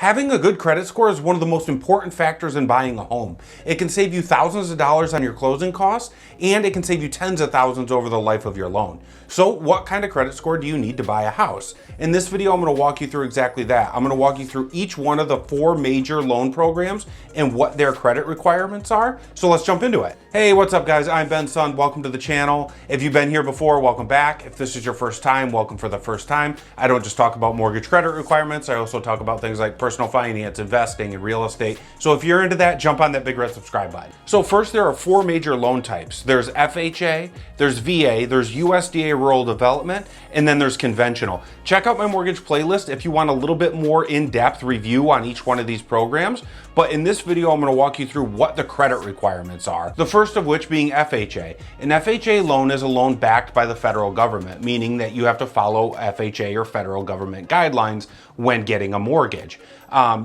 Having a good credit score is one of the most important factors in buying a home. It can save you thousands of dollars on your closing costs, and it can save you tens of thousands over the life of your loan. So what kind of credit score do you need to buy a house? In this video, I'm going to walk you through exactly that. I'm going to walk you through each one of the 4 major loan programs and what their credit requirements are. So let's jump into it. Hey, what's up guys? I'm Ben Sun. Welcome to the channel. If you've been here before, welcome back. If this is your first time, welcome for the first time. I don't just talk about mortgage credit requirements. I also talk about things like personal finance, investing, and real estate. So if you're into that, jump on that big red subscribe button. So first, there are 4 major loan types. There's FHA, there's VA, there's USDA Rural Development, and then there's conventional. Check out my mortgage playlist if you want a little bit more in-depth review on each one of these programs. But in this video, I'm going to walk you through what the credit requirements are. The first of which being FHA. An FHA loan is a loan backed by the federal government, meaning that you have to follow FHA or federal government guidelines when getting a mortgage.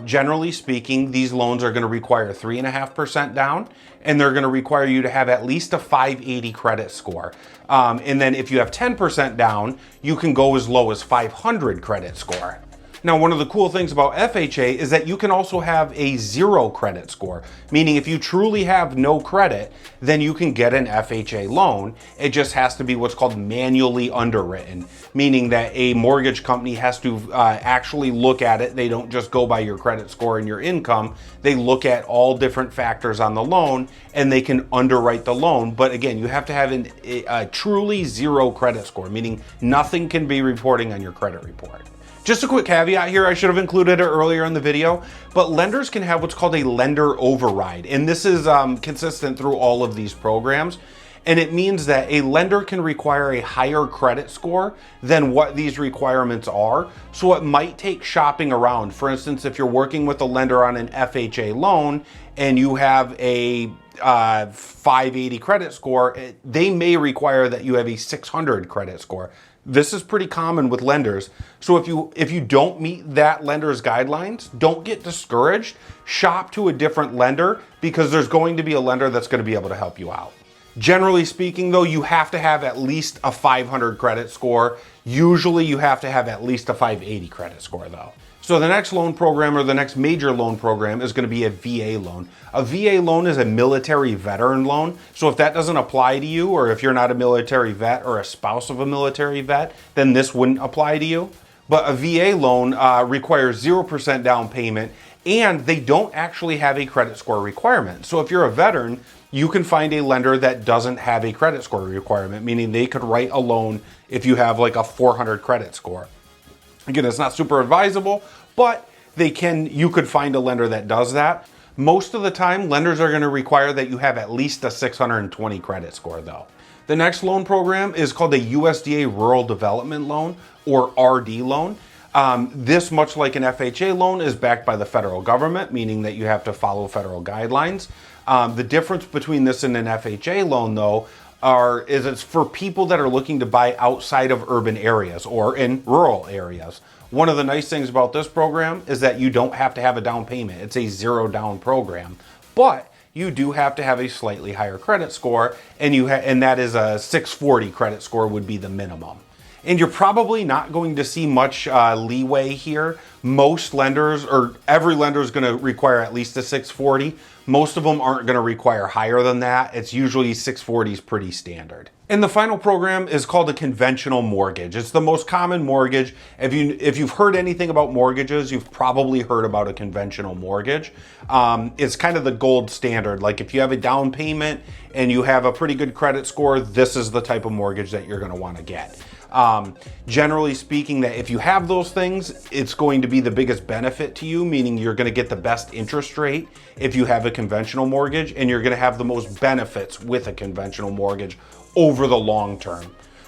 Generally speaking, these loans are going to require 3.5% down, and they're going to require you to have at least a 580 credit score. And then if you have 10% down, you can go as low as 500 credit score. Now, one of the cool things about FHA is that you can also have a 0 credit score, meaning if you truly have no credit, then you can get an FHA loan. It just has to be what's called manually underwritten, meaning that a mortgage company has to actually look at it. They don't just go by your credit score and your income. They look at all different factors on the loan and they can underwrite the loan. But again, you have to have a truly 0 credit score, meaning nothing can be reporting on your credit report. Just a quick caveat here, I should have included it earlier in the video, but lenders can have what's called a lender override. And this is consistent through all of these programs. And it means that a lender can require a higher credit score than what these requirements are. So it might take shopping around. For instance, if you're working with a lender on an FHA loan and you have a 580 credit score, they may require that you have a 600 credit score. This is pretty common with lenders. So if you don't meet that lender's guidelines, don't get discouraged. Shop to a different lender because there's going to be a lender that's going to be able to help you out. Generally speaking though, you have to have at least a 500 credit score. Usually you have to have at least a 580 credit score though. So the next loan program or the next major loan program is going to be a VA loan. A VA loan is a military veteran loan. So if that doesn't apply to you, or if you're not a military vet or a spouse of a military vet, then this wouldn't apply to you. But a VA loan requires 0% down payment, and they don't actually have a credit score requirement. So if you're a veteran, you can find a lender that doesn't have a credit score requirement, meaning they could write a loan if you have like a 400 credit score. Again, it's not super advisable, but you could find a lender that does that. Most of the time, lenders are going to require that you have at least a 620 credit score though. The next loan program is called a USDA Rural Development Loan, or RD loan. This, much like an FHA loan, is backed by the federal government, meaning that you have to follow federal guidelines. The difference between this and an FHA loan though is it's for people that are looking to buy outside of urban areas or in rural areas. One of the nice things about this program is that you don't have to have a down payment. It's a 0 down program, but you do have to have a slightly higher credit score, and that is a 640 credit score would be the minimum. And you're probably not going to see much leeway here. Most lenders, or every lender, is going to require at least a 640. Most of them aren't going to require higher than that. It's usually 640 is pretty standard. And the final program is called a conventional mortgage. It's the most common mortgage. If you've heard anything about mortgages, you've probably heard about a conventional mortgage. It's kind of the gold standard. Like if you have a down payment and you have a pretty good credit score, this is the type of mortgage that you're going to want to get. Generally speaking, that if you have those things, it's going to be the biggest benefit to you, meaning you're going to get the best interest rate if you have a conventional mortgage, and you're going to have the most benefits with a conventional mortgage over the long term.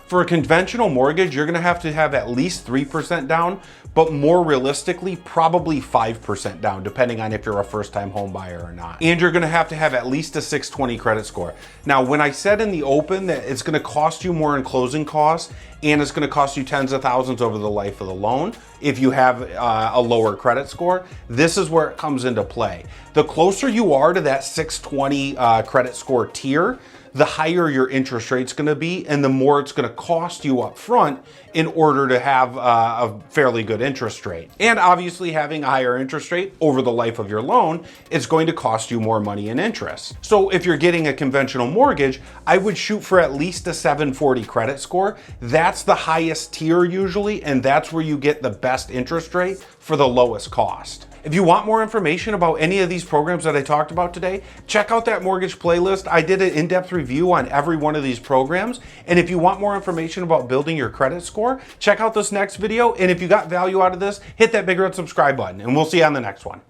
For a conventional mortgage, you're going to have at least 3% down, but more realistically, probably 5% down, depending on if you're a first-time home buyer or not. And you're going to have at least a 620 credit score. Now, when I said in the open that it's going to cost you more in closing costs and it's going to cost you tens of thousands over the life of the loan if you have a lower credit score. This is where it comes into play. The closer you are to that 620 credit score tier, the higher your interest rate's going to be and the more it's going to cost you up front in order to have a fairly good interest rate. And obviously having a higher interest rate over the life of your loan is going to cost you more money in interest. So if you're getting a conventional mortgage, I would shoot for at least a 740 credit score. That's the highest tier usually, and that's where you get the best interest rate for the lowest cost. If you want more information about any of these programs that I talked about today, check out that mortgage playlist. I did an in-depth review on every one of these programs. And if you want more information about building your credit score, check out this next video. And if you got value out of this, hit that big red subscribe button and we'll see you on the next one.